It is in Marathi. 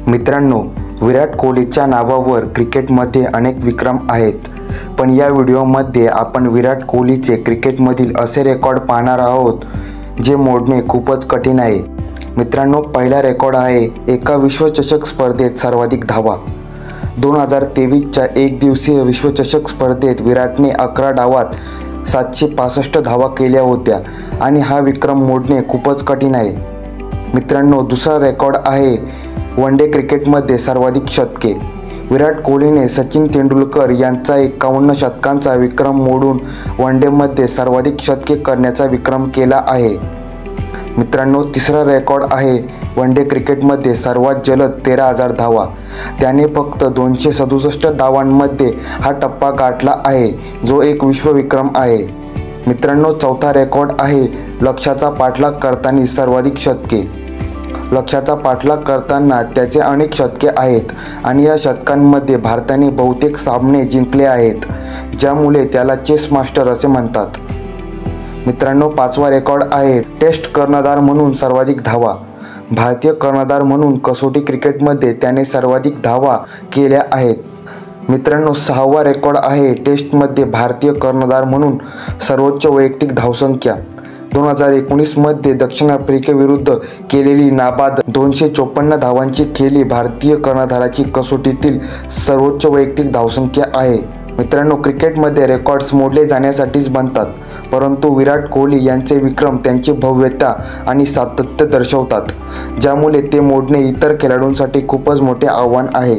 मित्रांनो, विराट कोहलीच्या नावावर क्रिकेटमध्ये अनेक विक्रम आहेत, पण या व्हिडिओमध्ये आपण विराट कोहलीचे क्रिकेटमधील असे रेकॉर्ड पाहणार आहोत जे मोडणे खूपच कठीण आहे। मित्रांनो, पहिला रेकॉर्ड आहे एका विश्वचषक स्पर्धेत सर्वाधिक धावा। 2023च्या एक दिवसीय विश्वचषक स्पर्धेत विराटने 11 डावात 765 धावा केल्या होत्या आणि हा विक्रम मोडणे खूपच कठीण आहे। मित्रांनो, दुसरा रेकॉर्ड आहे वन डे क्रिकेटमध्ये सर्वाधिक शतके। विराट कोहलीने सचिन तेंडुलकर यांचा 51 शतकांचा विक्रम मोडून वन डेमध्ये सर्वाधिक शतके करण्याचा विक्रम केला आहे। मित्रांनो, तिसरा रेकॉर्ड आहे वन डे क्रिकेटमध्ये सर्वात जलद 13,000 धावा। त्याने फक्त 267 धावांमध्ये हा टप्पा गाठला आहे, जो एक विश्वविक्रम आहे। मित्रांनो, चौथा रेकॉर्ड आहे लक्ष्याचा पाठलाग करताना सर्वाधिक शतके। लक्ष्याचा पाठलाग करताना त्याचे अनेक शतके आहेत आणि या शतकांमध्ये भारताने बहुतेक सामने जिंकले आहेत, ज्यामुळे त्याला चेस मास्टर असे म्हणतात। मित्रांनो, पाचवा रेकॉर्ड आहे टेस्ट कर्णधार म्हणून सर्वाधिक धावा। भारतीय कर्णधार म्हणून कसोटी क्रिकेटमध्ये त्याने सर्वाधिक धावा केल्या आहेत। मित्रांनो, सहावा रेकॉर्ड आहे टेस्टमध्ये भारतीय कर्णधार म्हणून सर्वोच्च वैयक्तिक धावसंख्या। 2019मध्ये दक्षिण आफ्रिकेविरुद्ध केलेली नाबाद 254 धावांची केली भारतीय कर्णधाराची कसोटीतील सर्वोच्च वैयक्तिक धावसंख्या आहे। मित्रांनो, क्रिकेटमध्ये रेकॉर्ड्स मोडले जाण्यासाठीच बनतात, परंतु विराट कोहली यांचे विक्रम त्यांची भव्यता आणि सातत्य दर्शवतात, ज्यामुळे ते मोडणे इतर खेळाडूंसाठी खूपच मोठे आव्हान आहे।